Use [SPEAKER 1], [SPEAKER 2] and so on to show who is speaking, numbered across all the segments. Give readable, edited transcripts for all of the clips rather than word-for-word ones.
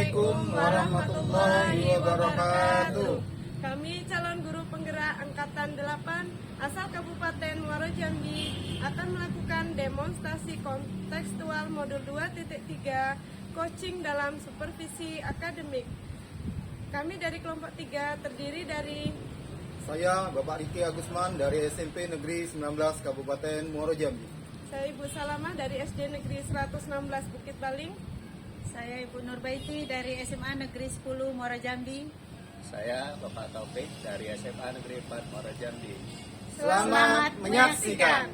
[SPEAKER 1] Assalamualaikum warahmatullahi wabarakatuh.
[SPEAKER 2] Kami calon guru penggerak Angkatan 8 asal Kabupaten Muaro Jambi akan melakukan demonstrasi kontekstual modul 2.3 coaching dalam supervisi akademik. Kami dari kelompok 3 terdiri dari
[SPEAKER 1] Saya Bapak Riki Agusman dari SMP Negeri 19 Kabupaten Muaro Jambi.
[SPEAKER 2] saya Ibu Salamah dari SD Negeri 116 Bukit Baling.
[SPEAKER 3] Saya Ibu Nurbaiti dari SMA Negeri 10 Muaro Jambi.
[SPEAKER 4] Saya Bapak Taufik dari SMA Negeri 4 Muaro Jambi.
[SPEAKER 1] Selamat menyaksikan.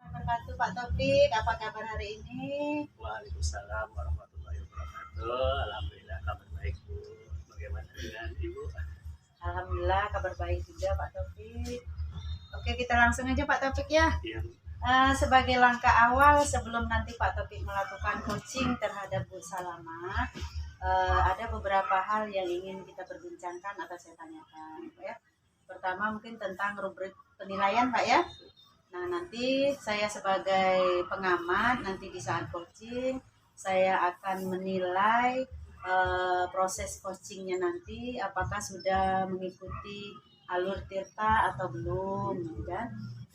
[SPEAKER 3] Wabarakatuh Pak Taufik, apa kabar hari ini?
[SPEAKER 4] Waalaikumsalam warahmatullahi wabarakatuh. Alhamdulillah kabar baik Bu. Bagaimana dengan Ibu?
[SPEAKER 3] Alhamdulillah kabar baik juga Pak Taufik. Oke, kita langsung aja Pak Taufik ya.
[SPEAKER 4] Yang
[SPEAKER 3] Sebagai langkah awal sebelum nanti Pak Taufik melakukan coaching terhadap Bu Salamah, ada beberapa hal yang ingin kita perbincangkan atau saya tanyakan, Pak ya. Pertama mungkin tentang rubrik penilaian, Pak ya. Nah, nanti saya sebagai pengamat nanti di saat coaching saya akan menilai proses coachingnya nanti apakah sudah mengikuti alur tirta atau belum, kan?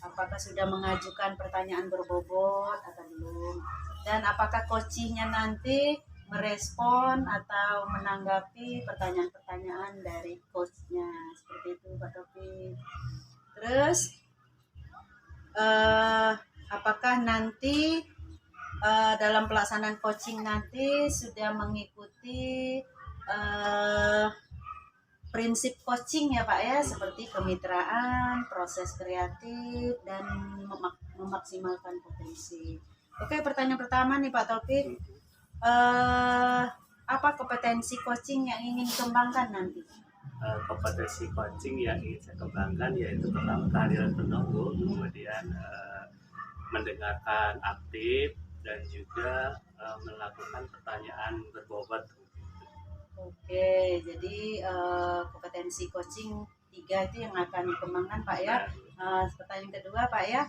[SPEAKER 3] Apakah sudah mengajukan pertanyaan berbobot atau belum, dan apakah coachingnya nanti merespon atau menanggapi pertanyaan-pertanyaan dari coachnya, seperti itu Pak Taufik. Terus apakah nanti dalam pelaksanaan coaching nanti sudah mengikuti prinsip coaching ya Pak ya, seperti kemitraan, proses kreatif, dan memaksimalkan potensi. Oke, pertanyaan pertama nih Pak Taufik, apa kompetensi coaching yang ingin dikembangkan nanti?
[SPEAKER 4] kompetensi coaching yang ingin saya kembangkan yaitu pertama kehadiran penuh Bu, kemudian mendengarkan aktif dan juga melakukan pertanyaan berbobot.
[SPEAKER 3] Oke, jadi kompetensi coaching 3 itu yang akan dikembangkan Pak ya. Pertanyaan kedua Pak ya,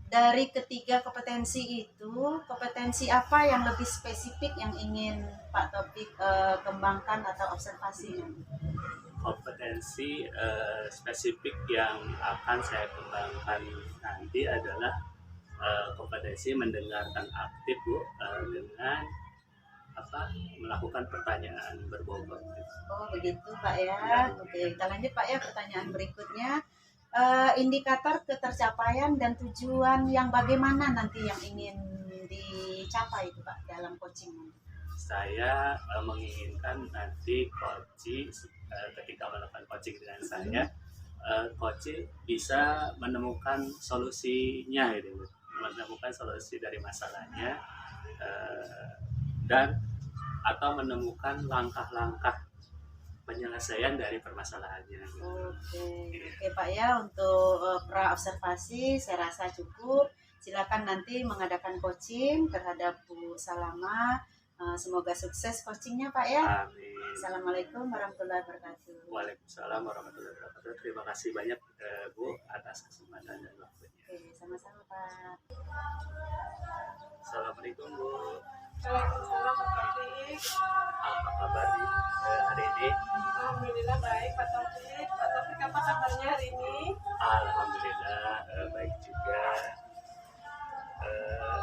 [SPEAKER 3] dari ketiga kompetensi itu, kompetensi apa yang lebih spesifik yang ingin Pak Taufik kembangkan atau observasi?
[SPEAKER 4] Kompetensi spesifik yang akan saya kembangkan nanti adalah kompetensi mendengarkan aktif Bu, dengan melakukan pertanyaan berbobot.
[SPEAKER 3] Oh begitu Pak ya. Oke, kita lanjut Pak ya, pertanyaan berikutnya. Indikator ketercapaian dan tujuan yang bagaimana nanti yang ingin dicapai itu Pak dalam coaching nanti?
[SPEAKER 4] Saya menginginkan nanti coaching ketika melakukan coaching dengan saya, coaching bisa menemukan solusinya, gitu, menemukan solusi dari masalahnya, dan atau menemukan langkah-langkah penyelesaian dari permasalahannya.
[SPEAKER 3] Oke Pak ya, untuk pra observasi saya rasa cukup. Silakan nanti mengadakan coaching terhadap Bu Salamah. Semoga sukses coachingnya Pak ya.
[SPEAKER 4] Amin.
[SPEAKER 3] Assalamualaikum warahmatullahi wabarakatuh.
[SPEAKER 4] Waalaikumsalam warahmatullahi wabarakatuh. Terima kasih banyak Bu atas kesempatan dan waktunya.
[SPEAKER 3] Oke, sama-sama Pak.
[SPEAKER 4] Assalamualaikum Bu.
[SPEAKER 2] Waalaikumsalam Pak Taufik.
[SPEAKER 4] Apa kabar hari ini?
[SPEAKER 2] Alhamdulillah baik Pak Taufik. Pak Taufik apa kabarnya hari ini?
[SPEAKER 4] Alhamdulillah baik juga.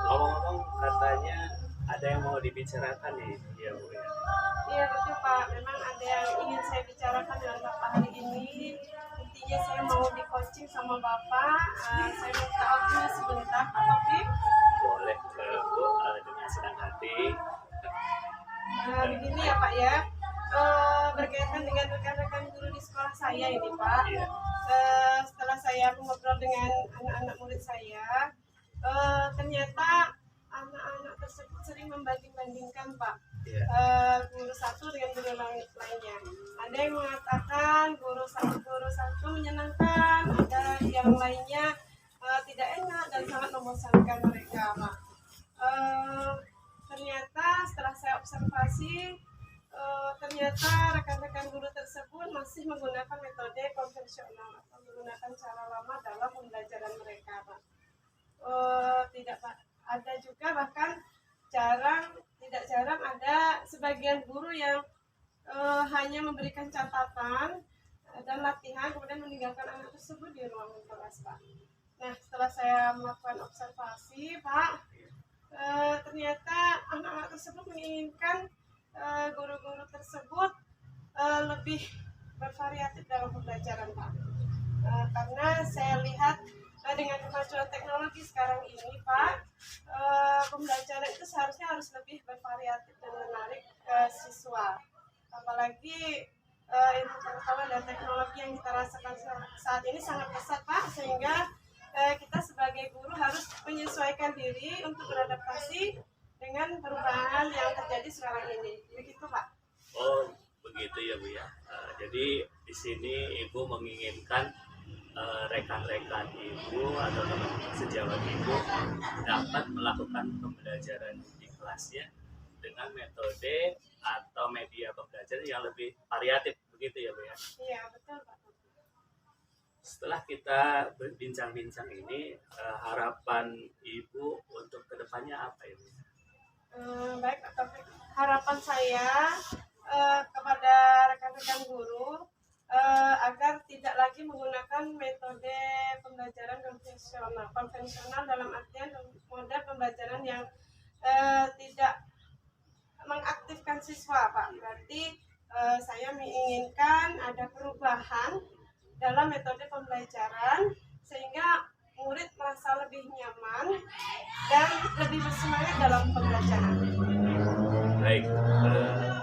[SPEAKER 4] Ngomong-ngomong katanya ada yang mau dibicarakan nih ya Bu ya?
[SPEAKER 2] Iya betul Pak, memang ada yang ingin saya bicarakan dengan Bapak hari ini. Intinya saya mau di coaching sama Bapak. Saya minta waktunya sebentar Pak Taufik.
[SPEAKER 4] Boleh Bu, dengan senang hati.
[SPEAKER 2] Begini ya Pak ya, berkaitan dengan rekan-rekan guru di sekolah saya ini Pak.
[SPEAKER 4] Iya.
[SPEAKER 2] Setelah saya ngobrol dengan anak-anak murid saya, ternyata anak-anak tersebut sering membanding-bandingkan Pak,
[SPEAKER 4] Iya.
[SPEAKER 2] guru satu dengan guru lainnya. Ada yang mengatakan guru satu menyenangkan, ada yang lainnya tidak enak dan sangat membosankan mereka Pak. Ternyata setelah saya observasi, ternyata rekan-rekan guru tersebut masih menggunakan metode konvensional atau menggunakan cara lama dalam pembelajaran mereka Pak. Tidak Pak, ada juga bahkan jarang tidak jarang ada sebagian guru yang hanya memberikan catatan dan latihan kemudian meninggalkan anak tersebut di ruangan kelas, Pak. Nah, setelah saya melakukan observasi, Pak, ternyata anak-anak tersebut menginginkan guru-guru tersebut lebih bervariatif dalam pembelajaran, Pak. Karena saya lihat dengan kemajuan teknologi sekarang ini, Pak, pembelajaran itu seharusnya harus lebih bervariatif dan menarik ke siswa. Apalagi ilmu pengetahuan dan teknologi yang kita rasakan saat ini sangat pesat, Pak, sehingga kita sebagai guru harus menyesuaikan diri untuk beradaptasi dengan perubahan yang terjadi sekarang ini. Begitu, Pak.
[SPEAKER 4] Oh, begitu ya Bu ya. Jadi di sini Ibu menginginkan rekan-rekan Ibu atau teman-teman sejawat Ibu dapat melakukan pembelajaran di kelasnya dengan metode atau media pembelajaran yang lebih variatif, begitu ya Bu ya.
[SPEAKER 2] Iya, betul, Pak.
[SPEAKER 4] Setelah kita berbincang-bincang ini, harapan Ibu untuk kedepannya apa ya Bu?
[SPEAKER 2] Baik, Pak Taufik. Harapan saya kepada rekan-rekan guru agar tidak lagi menggunakan metode pembelajaran konvensional dalam artian model pembelajaran yang tidak mengaktifkan siswa, Pak. Berarti saya menginginkan ada perubahan dalam metode pembelajaran sehingga murid merasa lebih nyaman dan lebih bersemangat dalam pembelajaran.
[SPEAKER 4] Baik,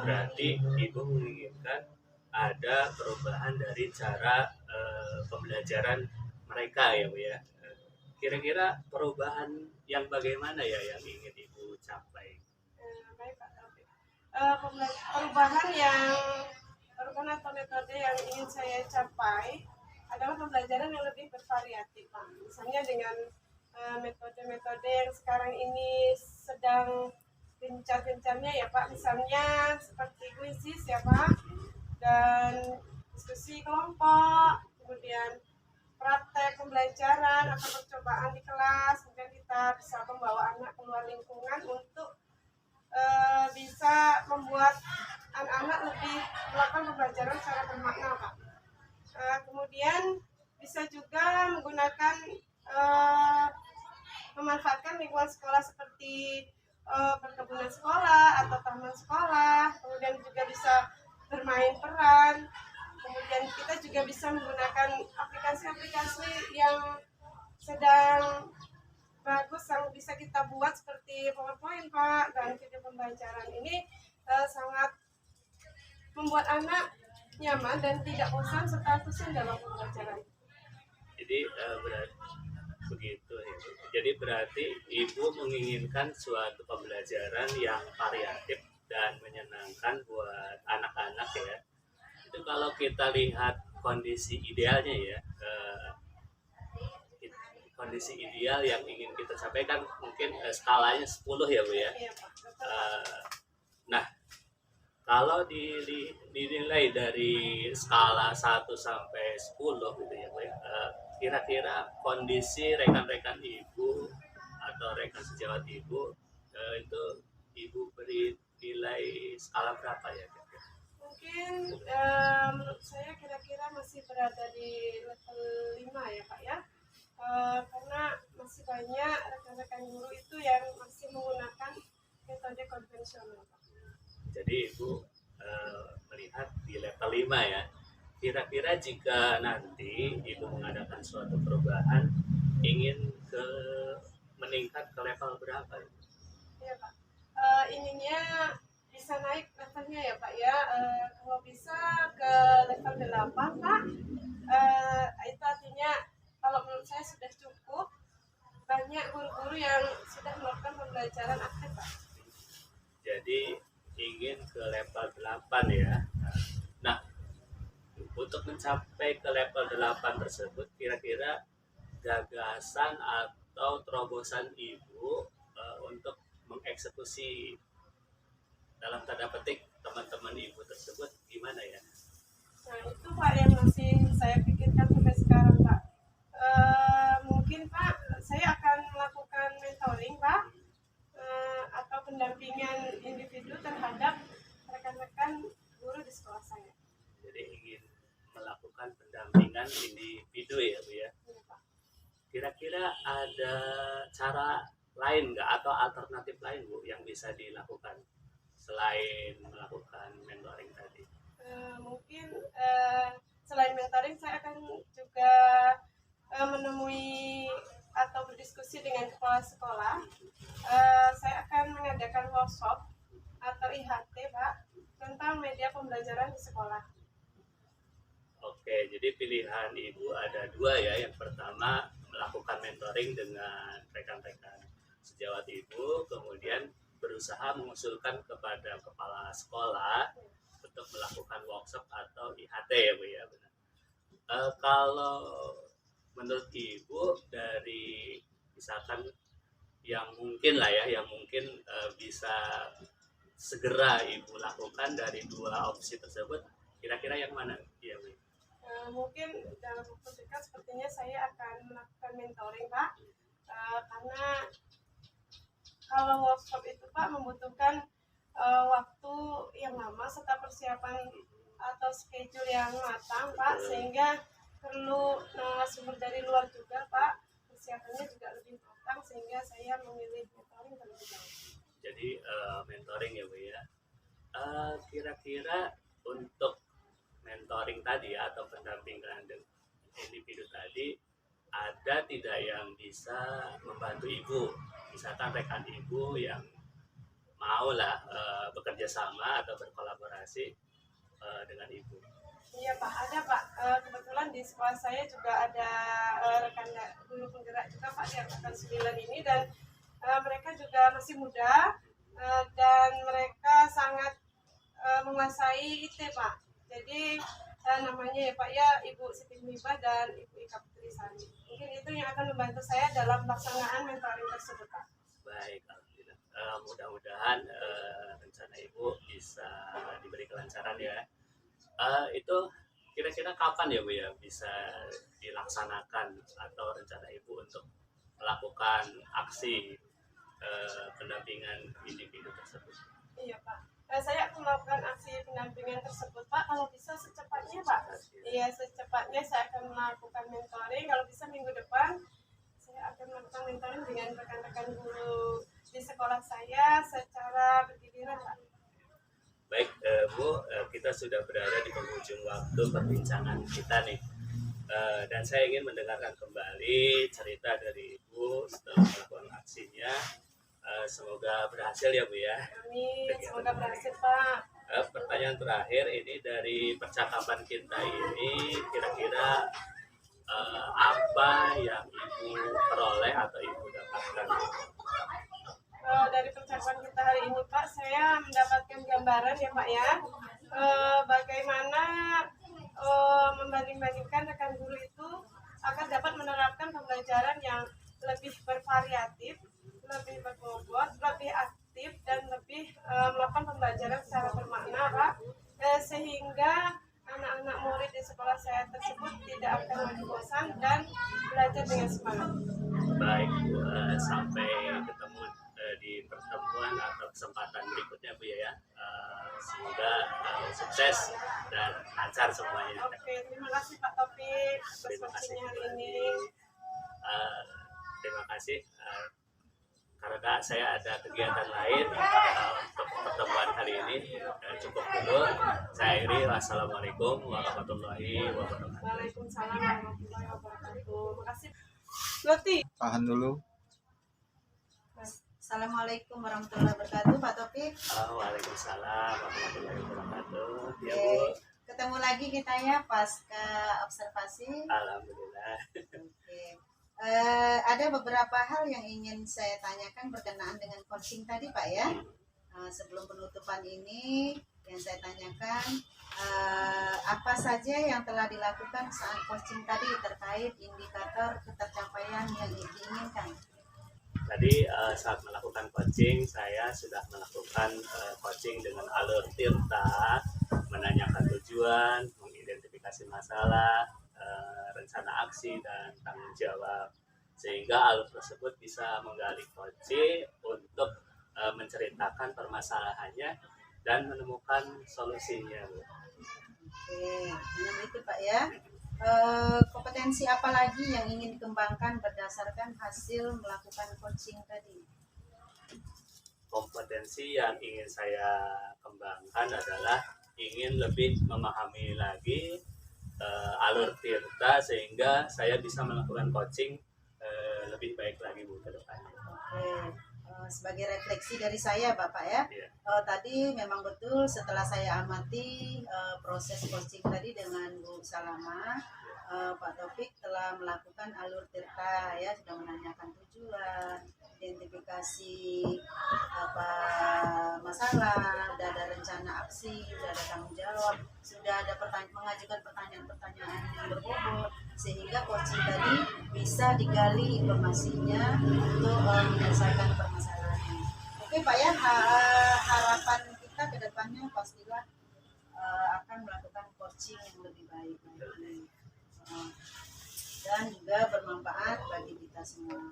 [SPEAKER 4] berarti Ibu menginginkan ada perubahan dari cara pembelajaran mereka ya Bu ya. Kira-kira perubahan yang bagaimana ya yang ingin Ibu capai?
[SPEAKER 2] Baik, Pak Taufik. Perubahan atau metode yang ingin saya capai adalah pembelajaran yang lebih bervariatif, Pak. Misalnya dengan metode-metode yang sekarang ini sedang gencar-gencarnya ya, Pak. Misalnya seperti kuisis ya, Pak, dan diskusi kelompok, kemudian praktek pembelajaran atau percobaan di kelas. Kemudian kita bisa membawa anak keluar lingkungan untuk bisa membuat anak-anak lebih melakukan pembelajaran secara bermakna, Pak. Kemudian bisa juga menggunakan memanfaatkan lingkungan sekolah seperti perkebunan sekolah atau taman sekolah. Kemudian juga bisa bermain peran. Kemudian kita juga bisa menggunakan aplikasi-aplikasi yang sedang bagus yang bisa kita buat seperti PowerPoint, Pak, dan video pembelajaran ini sangat membuat anak nyaman dan tidak bosan serta antusias dalam pembelajaran.
[SPEAKER 4] Jadi berarti begitu ya. Jadi berarti Ibu menginginkan suatu pembelajaran yang variatif dan menyenangkan buat anak-anak ya. Itu kalau kita lihat kondisi idealnya ya, kondisi ideal yang ingin kita sampaikan mungkin skalanya 10 ya Bu ya.
[SPEAKER 2] Iya, Pak. Betul, Pak.
[SPEAKER 4] Nah, kalau dinilai dari skala 1 sampai 10 gitu ya Bu ya, kira-kira kondisi rekan-rekan Ibu atau rekan sejawat Ibu itu Ibu beri nilai skala berapa ya?
[SPEAKER 2] Mungkin menurut saya kira-kira masih berada di level 5 ya, Pak ya. Karena masih banyak rekan-rekan guru itu yang masih menggunakan metode konvensional, Pak.
[SPEAKER 4] Jadi Ibu melihat di level 5 ya. Kira-kira jika nanti Ibu mengadakan suatu perubahan ingin meningkat ke level berapa?
[SPEAKER 2] Iya, Pak. Ininya bisa naik levelnya ya, Pak ya. Kalau bisa ke level 8, Pak. Itu artinya kalau menurut saya sudah cukup banyak guru-guru yang sudah melakukan pembelajaran aktif, Pak.
[SPEAKER 4] Jadi ingin ke level 8 ya. Nah, untuk mencapai ke level 8 tersebut kira-kira gagasan atau terobosan Ibu untuk mengeksekusi dalam tanda petik teman-teman Ibu tersebut gimana ya?
[SPEAKER 2] Nah, itu Pak yang masih saya pikirkan sampai sekarang, Pak. Mungkin Pak, saya akan melakukan mentoring, Pak, atau pendampingan individu di sekolah saya.
[SPEAKER 4] Jadi ingin melakukan pendampingan individu ya Bu ya.
[SPEAKER 2] Iya, Pak.
[SPEAKER 4] Kira-kira ada cara lain nggak atau alternatif lain Bu yang bisa dilakukan selain melakukan mentoring tadi?
[SPEAKER 2] Mungkin selain mentoring saya akan juga menemui atau berdiskusi dengan kepala sekolah. Saya akan mengadakan workshop atau IHT Pak tentang media pembelajaran di sekolah.
[SPEAKER 4] Oke, jadi pilihan Ibu ada dua ya. Yang pertama melakukan mentoring dengan rekan-rekan sejawat Ibu, kemudian berusaha mengusulkan kepada kepala sekolah untuk melakukan workshop atau IHT ya Bu ya. Benar. Kalau menurut Ibu dari misalkan yang mungkin lah ya, yang mungkin bisa segera Ibu lakukan dari dua opsi tersebut, kira-kira yang mana? Ya Bu.
[SPEAKER 2] Mungkin dalam waktu dekat sepertinya saya akan melakukan mentoring Pak, karena kalau workshop itu Pak membutuhkan waktu yang lama serta persiapan atau schedule yang matang Pak, sehingga perlu sumber dari luar juga Pak, persiapannya juga lebih matang, sehingga saya memilih mentoring terlebih dahulu.
[SPEAKER 4] Jadi mentoring ya Bu ya. Kira-kira untuk mentoring tadi ya, atau pendampingan individu tadi, ada tidak yang bisa membantu Ibu? Misalkan rekan Ibu yang mau lah bekerja sama atau berkolaborasi dengan Ibu.
[SPEAKER 2] Iya Pak, ada Pak. Kebetulan di sekolah saya juga ada rekan guru penggerak juga Pak di angkatan 9 ini, dan mereka juga masih muda dan mereka sangat menguasai IT Pak. Jadi namanya ya Pak ya Ibu Siti Mibah dan Ibu Ika Putri Sari. Mungkin itu yang akan membantu saya dalam pelaksanaan mentoring tersebut Pak.
[SPEAKER 4] Baik, alhamdulillah. Mudah-mudahan rencana Ibu bisa diberi kelancaran ya. Itu kira-kira kapan ya Bu ya bisa dilaksanakan atau rencana Ibu untuk melakukan aksi pendampingan individu tersebut?
[SPEAKER 2] Iya Pak. Saya akan melakukan aksi pendampingan tersebut Pak, kalau bisa secepatnya Pak. Iya, secepatnya saya akan melakukan mentoring. Kalau bisa minggu depan saya akan melakukan mentoring dengan rekan-rekan guru di sekolah saya secara bergiliran Pak.
[SPEAKER 4] Baik Bu, kita sudah berada di penghujung waktu perbincangan kita nih. Dan saya ingin mendengarkan kembali cerita dari Ibu setelah melakukan aksinya. Semoga berhasil ya Bu ya.
[SPEAKER 2] Amin, semoga berhasil Pak.
[SPEAKER 4] Pertanyaan terakhir ini dari percakapan kita ini, kira-kira apa yang Ibu peroleh atau Ibu dapatkan?
[SPEAKER 2] Dari percakapan kita hari ini Pak, saya mendapatkan gambaran ya Pak ya, bagaimana membanding-bandingkan rekan guru itu agar dapat menerapkan pembelajaran yang lebih bervariatif, lebih berbobot, lebih aktif, dan lebih melakukan pembelajaran secara bermakna Pak, sehingga anak-anak murid di sekolah saya tersebut tidak akan lagi bosan dan belajar dengan semangat.
[SPEAKER 4] Baik Bu, sampai ketemu di pertemuan atau kesempatan berikutnya Bu ya. Semoga sukses dan lancar semuanya.
[SPEAKER 2] Oke, terima kasih Pak Taufik atas
[SPEAKER 4] Terima kasih
[SPEAKER 2] waktunya hari
[SPEAKER 4] kembali.
[SPEAKER 2] ini.
[SPEAKER 4] Terima kasih. Karena saya ada kegiatan lain untuk pertemuan kali ini, cukup dulu. Saya akhiri. Wassalamualaikum warahmatullahi wabarakatuh.
[SPEAKER 2] Waalaikumsalam warahmatullahi wabarakatuh. Makasih. Loti.
[SPEAKER 1] Tahan dulu.
[SPEAKER 3] Assalamualaikum warahmatullahi wabarakatuh, Pak Topik.
[SPEAKER 4] Waalaikumsalam warahmatullahi wabarakatuh. Ya
[SPEAKER 3] Oke,
[SPEAKER 4] Bu,
[SPEAKER 3] ketemu lagi kita ya pasca observasi.
[SPEAKER 4] alhamdulillah.
[SPEAKER 3] Oke. Ada beberapa hal yang ingin saya tanyakan berkenaan dengan coaching tadi Pak ya. Sebelum penutupan ini yang saya tanyakan, apa saja yang telah dilakukan saat coaching tadi terkait indikator ketercapaian yang diinginkan?
[SPEAKER 4] Tadi saat melakukan coaching, saya sudah melakukan coaching dengan alur tirta, menanyakan tujuan, mengidentifikasi masalah, rencana aksi, dan tanggung jawab. Sehingga alur tersebut bisa menggali coaching untuk menceritakan permasalahannya dan menemukan solusinya, Bu.
[SPEAKER 3] Oke, dengan itu Pak ya. Kompetensi apa lagi yang ingin dikembangkan berdasarkan hasil melakukan coaching tadi?
[SPEAKER 4] Kompetensi yang ingin saya kembangkan adalah ingin lebih memahami lagi alur tirta sehingga saya bisa melakukan coaching lebih baik lagi, Bu, ke depannya.
[SPEAKER 3] Oke, sebagai refleksi dari saya Bapak ya,
[SPEAKER 4] Iya.
[SPEAKER 3] tadi memang betul setelah saya amati proses coaching tadi dengan Bu Salama, Pak Taufik telah melakukan alur tirta ya, sudah menanyakan tujuan, identifikasi apa masalah, sudah ada rencana aksi, sudah ada tanggung jawab, sudah ada mengajukan pertanyaan-pertanyaan yang berbobot, sehingga coaching tadi bisa digali informasinya untuk menyelesaikan permasalahannya. Oke Pak ya, harapan kita ke depannya pastilah akan melakukan coaching yang lebih baik lagi. Dan juga bermanfaat bagi kita semua.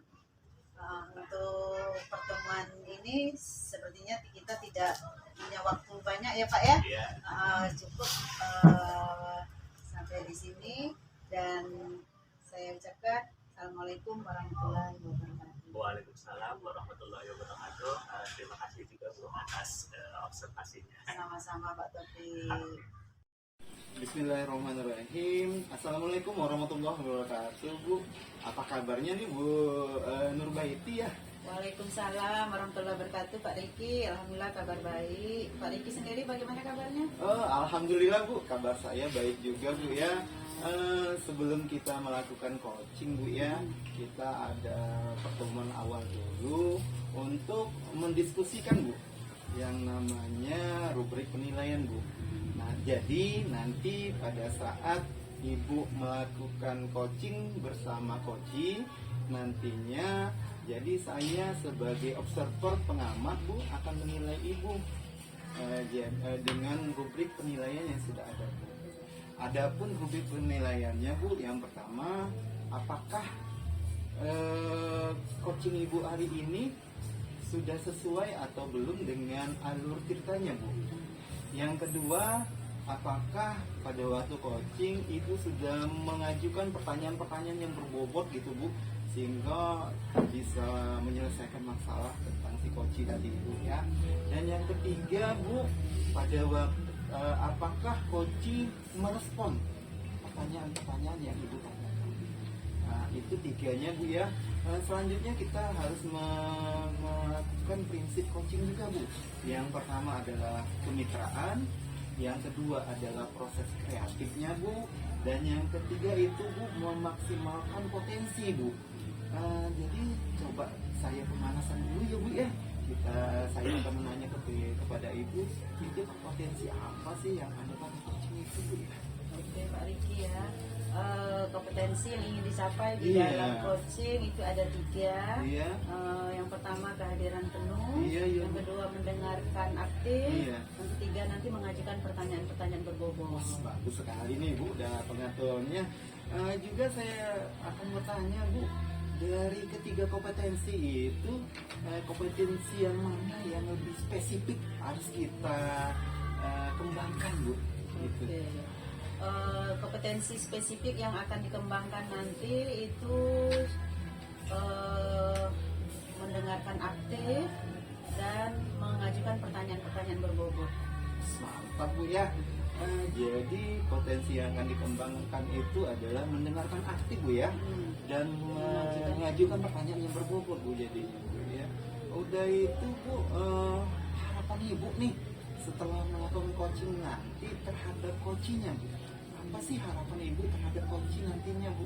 [SPEAKER 3] Untuk pertemuan ini sepertinya kita tidak punya waktu banyak ya Pak ya.
[SPEAKER 4] Iya.
[SPEAKER 3] Cukup sampai di sini dan saya ucapkan Assalamualaikum warahmatullahi wabarakatuh.
[SPEAKER 4] Waalaikumsalam warahmatullahi wabarakatuh. Terima kasih juga, Bu, atas observasinya.
[SPEAKER 3] Sama-sama Pak Taufik.
[SPEAKER 1] Bismillahirrahmanirrahim. Assalamualaikum warahmatullahi wabarakatuh, Bu. Apa kabarnya nih, Bu Nurbaiti ya?
[SPEAKER 3] Waalaikumsalam warahmatullahi wabarakatuh Pak Riki. Alhamdulillah kabar baik. Pak Riki sendiri bagaimana kabarnya?
[SPEAKER 1] Alhamdulillah, Bu. Kabar saya baik juga, Bu ya. Sebelum kita melakukan coaching, Bu ya, kita ada pertemuan awal dulu untuk mendiskusikan, Bu, yang namanya rubrik penilaian, Bu. Nah, jadi nanti pada saat Ibu melakukan coaching bersama coaching, nantinya jadi saya sebagai observer pengamat, Bu, akan menilai Ibu dengan rubrik penilaian yang sudah ada, Bu. Adapun rubrik penilaiannya, Bu, yang pertama, apakah coaching Ibu hari ini sudah sesuai atau belum dengan alur tirtanya, Bu. Yang kedua, apakah pada waktu coaching Ibu sudah mengajukan pertanyaan-pertanyaan yang berbobot gitu, Bu, sehingga bisa menyelesaikan masalah tentang si coaching tadi, Bu ya. Dan yang ketiga, Bu, pada waktu apakah coaching merespon pertanyaan-pertanyaan yang Ibu tanyakan. Nah, itu tiganya, Bu ya. Selanjutnya kita harus melakukan prinsip coaching juga, Bu. Yang pertama adalah kemitraan, yang kedua adalah proses kreatifnya, Bu, dan yang ketiga itu, Bu, memaksimalkan potensi, Bu. Jadi coba saya pemanasan dulu ya, Bu ya. Saya akan menanya kepada Ibu, itu potensi apa sih yang ada pada coaching itu, Bu ya?
[SPEAKER 3] Oke Pak Riki ya, kompetensi yang ingin dicapai di dalam coaching itu ada 3. Yang pertama kehadiran penuh, yang kedua mendengarkan aktif, yang ketiga nanti mengajukan pertanyaan-pertanyaan berbobot.
[SPEAKER 1] Bagus sekali nih, Bu, udah pengaturnya. Juga saya akan bertanya, Bu, dari ketiga kompetensi itu, kompetensi yang mana yang lebih spesifik harus kita kembangkan, Bu? Gitu.
[SPEAKER 3] Oke. Kompetensi spesifik yang akan dikembangkan nanti itu mendengarkan aktif dan mengajukan pertanyaan-pertanyaan berbobot.
[SPEAKER 1] Mantap, Bu ya. Jadi potensi yang akan dikembangkan itu adalah mendengarkan aktif, Bu ya, dan mengajukan pertanyaan yang berbobot, Bu, jadinya, Bu ya. Udah itu, Bu, harapan Ibu nih setelah melakukan coaching nanti terhadap coachingnya, Bu. Apa sih harapan Ibu terhadap coaching nantinya, Bu?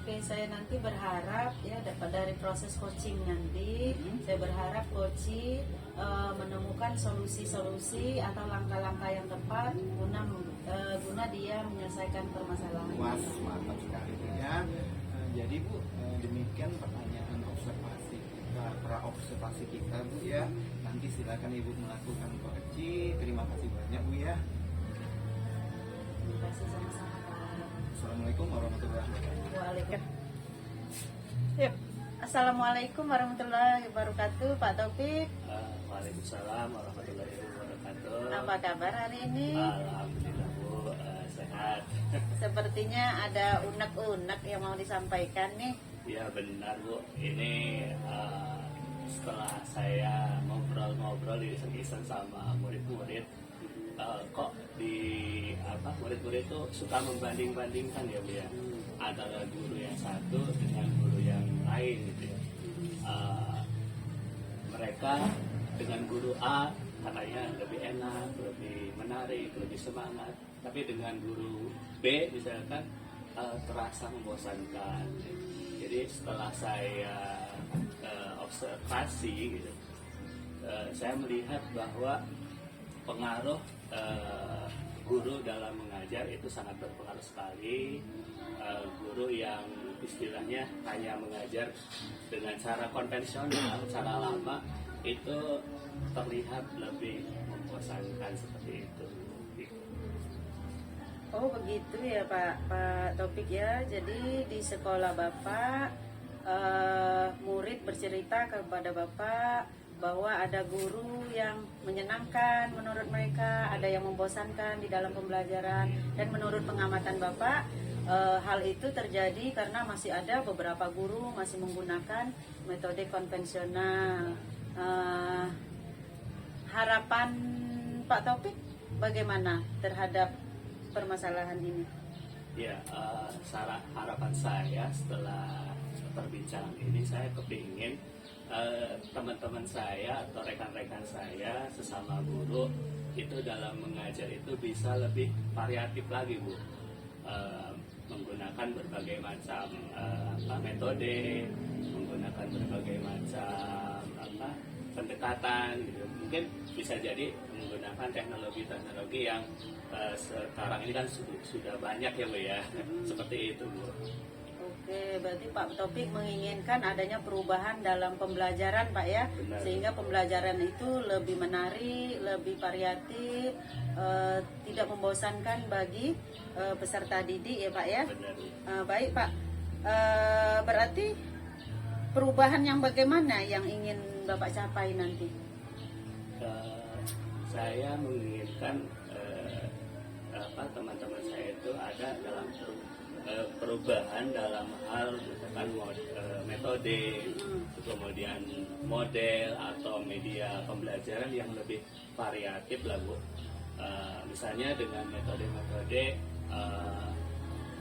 [SPEAKER 3] Oke, saya nanti berharap ya dapat dari proses coaching nanti, saya berharap coaching menemukan solusi-solusi atau langkah-langkah yang tepat guna dia menyelesaikan permasalahan.
[SPEAKER 1] Mas, mantap sekali, Bu ya. Jadi, Bu, demikian pertanyaan observasi kita, pra-observasi kita, Bu ya. Nanti silakan Ibu melakukan coaching. Terima kasih banyak, Bu ya.
[SPEAKER 3] Terima kasih sama-sama Pak.
[SPEAKER 1] Assalamualaikum warahmatullahi wabarakatuh.
[SPEAKER 3] Assalamualaikum warahmatullahi wabarakatuh Pak Taufik.
[SPEAKER 4] Waalaikumsalam warahmatullahi wabarakatuh.
[SPEAKER 3] Apa kabar hari ini?
[SPEAKER 4] Alhamdulillah Bu, sehat.
[SPEAKER 3] Sepertinya ada unek-unek yang mau disampaikan nih.
[SPEAKER 4] Ya benar Bu, ini setelah saya ngobrol-ngobrol iseng-iseng sama murid-murid, kok di murid-murid itu suka membanding-bandingkan ya Bu ya, antara guru yang satu dengan guru yang lain gitu ya. Mereka dengan guru A katanya lebih enak, lebih menarik, lebih semangat, tapi dengan guru B misalkan terasa membosankan. Jadi setelah saya observasi gitu, saya melihat bahwa pengaruh guru dalam mengajar itu sangat berpengaruh sekali. Guru yang istilahnya hanya mengajar dengan cara konvensional, cara lama, itu terlihat lebih membosankan seperti itu.
[SPEAKER 3] Oh begitu ya Pak Topik ya. Jadi di sekolah Bapak murid bercerita kepada Bapak bahwa ada guru yang menyenangkan menurut mereka, ada yang membosankan di dalam pembelajaran, dan menurut pengamatan Bapak hal itu terjadi karena masih ada beberapa guru masih menggunakan metode konvensional. Harapan Pak Taufik bagaimana terhadap permasalahan ini?
[SPEAKER 4] Ya, harapan saya setelah perbincangan ini, saya kepingin teman-teman saya atau rekan-rekan saya sesama guru itu dalam mengajar itu bisa lebih variatif lagi Bu, menggunakan berbagai macam metode, menggunakan berbagai macam pendekatan gitu. Mungkin bisa jadi menggunakan teknologi-teknologi yang sekarang ini kan sudah banyak ya Bu ya. Seperti itu Bu.
[SPEAKER 3] Oke, berarti Pak Topik menginginkan adanya perubahan dalam pembelajaran Pak ya.
[SPEAKER 4] Benar.
[SPEAKER 3] Sehingga pembelajaran itu lebih menarik, lebih variatif, tidak membosankan bagi peserta didik ya Pak ya.
[SPEAKER 4] Benar.
[SPEAKER 3] Baik Pak, berarti perubahan yang bagaimana yang ingin Bapak capai nanti?
[SPEAKER 4] Saya menginginkan teman-teman saya itu ada dalam perubahan dalam hal misalkan metode, kemudian model atau media pembelajaran yang lebih variatif lah Bu. Misalnya dengan metode-metode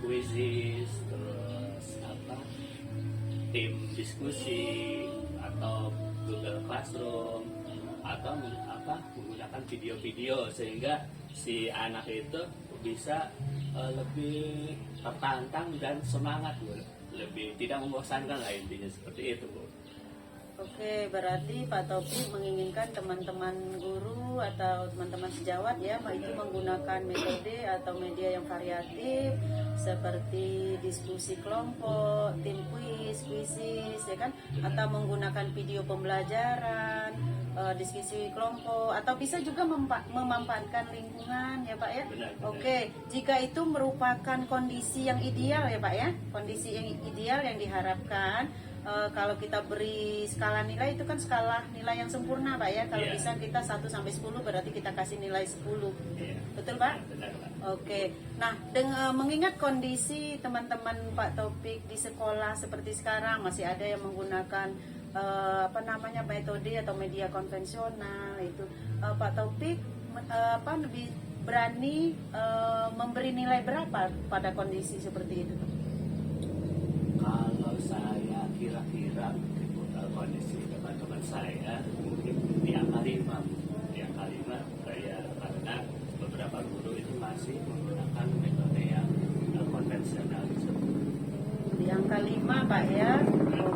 [SPEAKER 4] quizzes, terus tim diskusi atau Google Classroom, atau menggunakan video-video sehingga si anak itu bisa lebih tertantang dan semangat Bu. Lebih tidak membosankan lah intinya seperti itu Bu.
[SPEAKER 3] Oke, berarti Pak Topik menginginkan teman-teman guru atau teman-teman sejawat ya, itu menggunakan metode atau media yang variatif seperti diskusi kelompok, tim quizzes ya kan, atau menggunakan video pembelajaran, diskusi kelompok, atau bisa juga memanfaatkan lingkungan ya Pak ya.
[SPEAKER 4] Benar.
[SPEAKER 3] Oke, jika itu merupakan kondisi yang ideal ya Pak ya, kondisi yang ideal yang diharapkan. Kalau kita beri skala nilai itu kan skala nilai yang sempurna Pak ya. Kalau bisa kita 1 sampai 10 berarti kita kasih nilai 10. Betul Pak?
[SPEAKER 4] Benar, Pak.
[SPEAKER 3] Oke. Nah, mengingat kondisi teman-teman Pak Topik di sekolah seperti sekarang masih ada yang menggunakan metode atau media konvensional itu, Pak Topik lebih berani memberi nilai berapa pada kondisi seperti itu?
[SPEAKER 4] Kalau saya kira-kira kondisi teman-teman saya mungkin di angka 5. Di angka 5 ya, karena beberapa guru itu masih menggunakan metode yang konvensional.
[SPEAKER 3] Di angka 5 Pak ya.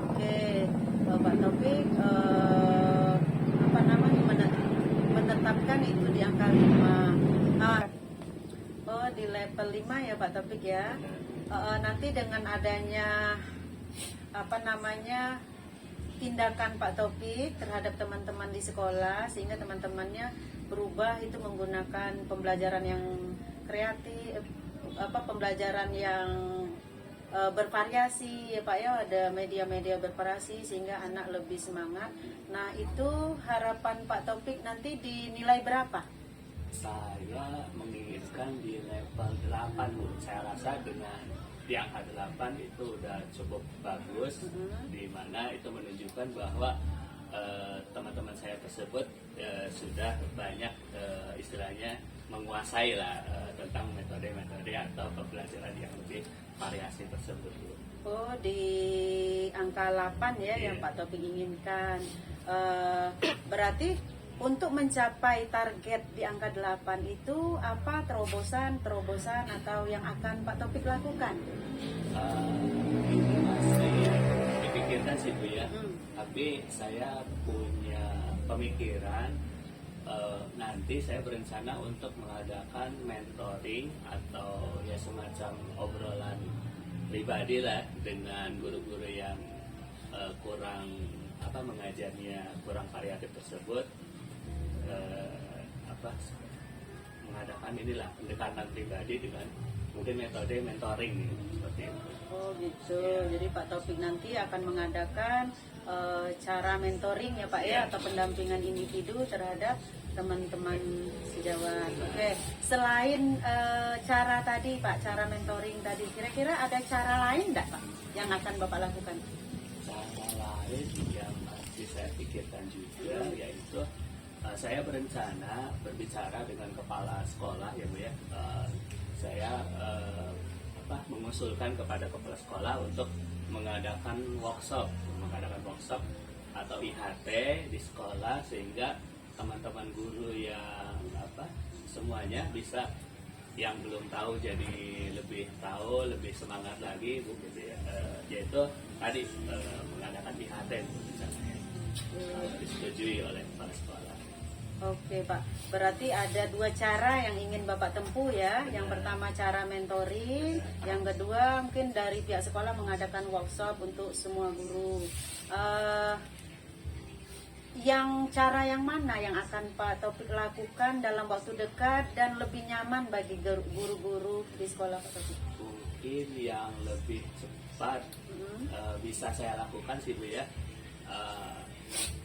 [SPEAKER 3] Oke, Pak Taufik menetapkan itu di angka 5. Oh, di level 5 ya Pak Taufik ya. Nanti dengan adanya tindakan Pak Taufik terhadap teman-teman di sekolah, sehingga teman-temannya berubah itu menggunakan pembelajaran yang kreatif, pembelajaran yang bervariasi ya Pak ya, ada media-media bervariasi sehingga anak lebih semangat. Nah, itu harapan Pak Taufik nanti dinilai berapa
[SPEAKER 4] Saya menginginkan di level 8 Bu. Saya rasa dengan di angka 8 itu udah cukup bagus, di mana itu menunjukkan bahwa teman-teman saya tersebut sudah banyak istilahnya menguasai lah tentang metode-metode atau pembelajaran yang lebih variasi tersebut Bu.
[SPEAKER 3] Oh, di angka 8 ya
[SPEAKER 4] Iya.
[SPEAKER 3] yang Pak Taufik inginkan. Berarti untuk mencapai target di angka 8 itu apa terobosan atau yang akan Pak Taufik lakukan?
[SPEAKER 4] Ini masih dipikirkan sih Bu ya,
[SPEAKER 3] Hmm.
[SPEAKER 4] tapi saya punya pemikiran nanti saya berencana untuk mengadakan mentoring atau ya semacam obrolan pribadi lah dengan guru-guru yang kurang mengajarnya kurang variatif tersebut, mengadakan inilah pendekatan pribadi dengan mungkin metode mentoring nih, seperti itu.
[SPEAKER 3] Oh gitu. Jadi Pak Taufik nanti akan mengadakan cara mentoring ya Pak ya, atau pendampingan individu terhadap teman-teman sejawat. Oke. Selain cara tadi Pak, cara mentoring tadi, kira-kira ada cara lain enggak Pak yang akan Bapak lakukan?
[SPEAKER 4] Cara lain yang masih saya pikirkan juga yaitu saya berencana berbicara dengan kepala sekolah ya Bu ya. Saya mengusulkan kepada kepala sekolah untuk mengadakan workshop atau IHT di sekolah, sehingga teman-teman guru yang semuanya bisa, yang belum tahu jadi lebih tahu, lebih semangat lagi Bu gitu ya. Yaitu tadi mengadakan IHT misalnya, disetujui oleh kepala sekolah.
[SPEAKER 3] Oke Pak, berarti ada dua cara yang ingin Bapak tempuh ya. Yang pertama cara mentoring, yang kedua mungkin dari pihak sekolah mengadakan workshop untuk semua guru. Yang cara yang mana yang akan Pak Taufik lakukan dalam waktu dekat dan lebih nyaman bagi guru-guru di sekolah Pak Taufik?
[SPEAKER 4] Mungkin yang lebih cepat bisa saya lakukan sih Bu ya,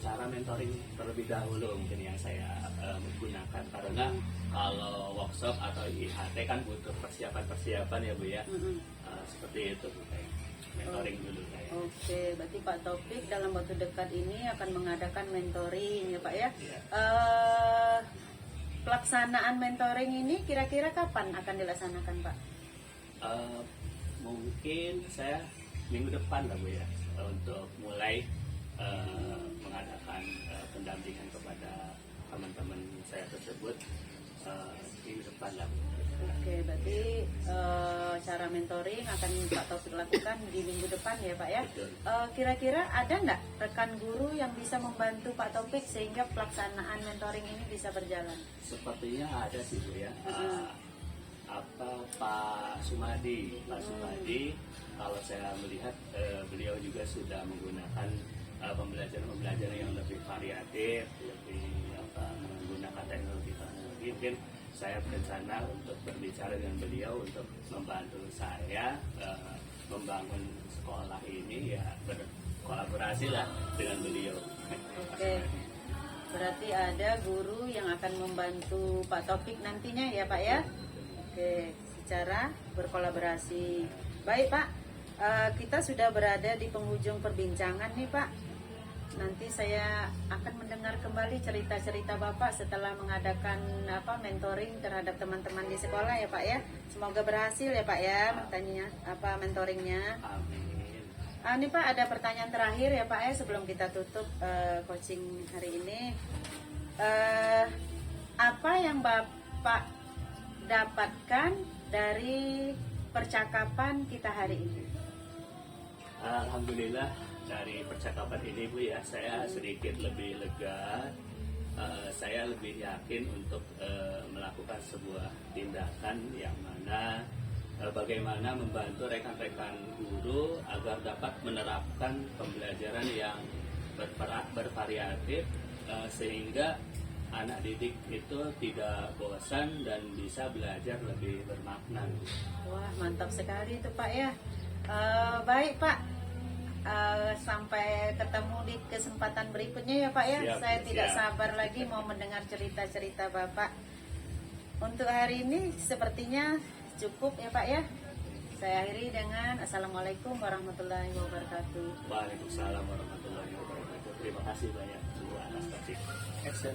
[SPEAKER 4] cara mentoring terlebih dahulu mungkin yang saya menggunakan, karena kalau workshop atau IHT kan butuh persiapan ya Bu ya. Seperti itu Bu, kayak mentoring dulu kayak.
[SPEAKER 3] Oke, berarti Pak Taufik dalam waktu dekat ini akan mengadakan mentoring ya Pak ya.
[SPEAKER 4] Iya.
[SPEAKER 3] Pelaksanaan mentoring ini kira-kira kapan akan dilaksanakan Pak?
[SPEAKER 4] Mungkin saya minggu depan lah Bu ya, untuk mulai mengadakan pendampingan kepada teman-teman saya tersebut minggu depan lah Bu.
[SPEAKER 3] Oke, berarti cara mentoring akan Pak Taufik lakukan di minggu depan ya Pak ya.
[SPEAKER 4] Betul.
[SPEAKER 3] Kira-kira ada nggak rekan guru yang bisa membantu Pak Taufik sehingga pelaksanaan mentoring ini bisa berjalan?
[SPEAKER 4] Sepertinya ada sih Bu ya. Pak Sumadi, kalau saya melihat beliau juga sudah menggunakan pembelajaran yang lebih variatif, lebih menggunakan teknologi. Mungkin saya berencana untuk berbicara dengan beliau untuk membantu saya membangun sekolah ini, ya berkolaborasi lah dengan beliau.
[SPEAKER 3] Oke, berarti ada guru yang akan membantu Pak Taufik nantinya ya Pak ya. Oke, secara berkolaborasi. Baik Pak, kita sudah berada di penghujung perbincangan nih Pak. Nanti saya akan mendengar kembali cerita-cerita Bapak setelah mengadakan mentoring terhadap teman-teman di sekolah ya Pak ya. Semoga berhasil ya Pak ya mentoringnya.
[SPEAKER 4] Amin.
[SPEAKER 3] Ini Pak ada pertanyaan terakhir ya Pak ya sebelum kita tutup coaching hari ini. Apa yang Bapak dapatkan dari percakapan kita hari ini?
[SPEAKER 4] Alhamdulillah dari percakapan ini Bu ya, saya sedikit lebih lega. Saya lebih yakin untuk melakukan sebuah tindakan yang mana bagaimana membantu rekan-rekan guru agar dapat menerapkan pembelajaran yang bervariatif sehingga anak didik itu tidak bosan dan bisa belajar lebih bermakna.
[SPEAKER 3] Wah mantap sekali itu Pak ya. Baik Pak, sampai ketemu di kesempatan berikutnya ya Pak ya.
[SPEAKER 4] Siap,
[SPEAKER 3] Saya tidak
[SPEAKER 4] siap.
[SPEAKER 3] sabar lagi mau mendengar cerita-cerita Bapak. Untuk hari ini sepertinya cukup ya Pak ya. Saya akhiri dengan Assalamualaikum warahmatullahi wabarakatuh.
[SPEAKER 4] Waalaikumsalam warahmatullahi wabarakatuh. Terima kasih banyak Bu atas kasih. Action.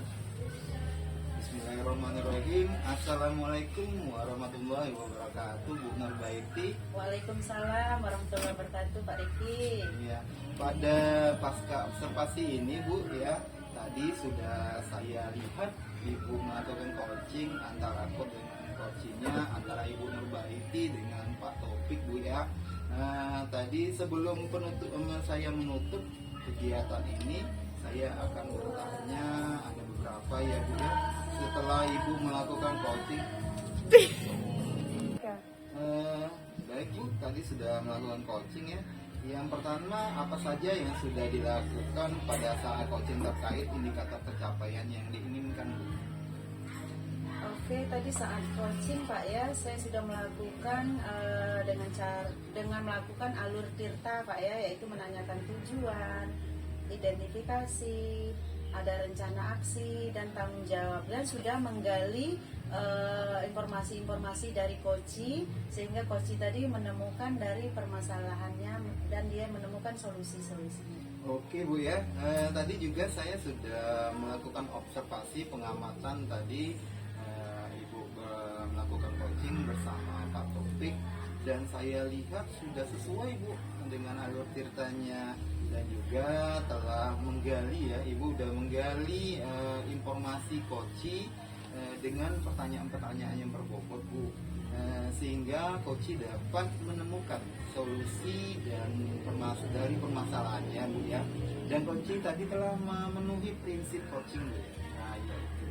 [SPEAKER 1] Bismillahirrahmanirrahim. Assalamualaikum warahmatullahi wabarakatuh, Bu Nurbaiti.
[SPEAKER 3] Waalaikumsalam warahmatullahi wabarakatuh Pak Riki.
[SPEAKER 1] Ya, pada pasca observasi ini Bu ya, tadi sudah saya lihat Ibu melakukan coaching antara aku dengan coachingnya, antara Ibu Nurbaiti dengan Pak Taufik Bu ya. Tadi sebelum saya menutup kegiatan ini, saya akan bertanya ada beberapa ya Bu ya. Setelah Ibu melakukan coaching, baik Bu, tadi sudah melakukan coaching ya. Yang pertama, apa saja yang sudah dilakukan pada saat coaching terkait indikator pencapaian yang diinginkan Bu?
[SPEAKER 3] Oke, tadi saat coaching Pak ya, saya sudah melakukan dengan melakukan alur tirta Pak ya, yaitu menanyakan tujuan, identifikasi, ada rencana aksi dan tanggung jawab, dan sudah menggali informasi-informasi dari coach, sehingga coach tadi menemukan dari permasalahannya dan dia menemukan solusi-solusinya.
[SPEAKER 1] Oke Bu ya, tadi juga saya sudah melakukan observasi pengamatan tadi. Ibu melakukan coaching bersama Pak Taufik dan saya lihat sudah sesuai Bu dengan alur tirtanya, dan juga telah menggali ya, Ibu sudah menggali informasi coaching dengan pertanyaan-pertanyaan yang berbobot Bu, sehingga coach dapat menemukan solusi dan dari permasalahannya Bu ya. Dan coach tadi telah memenuhi prinsip coaching Bu. Nah ya itu.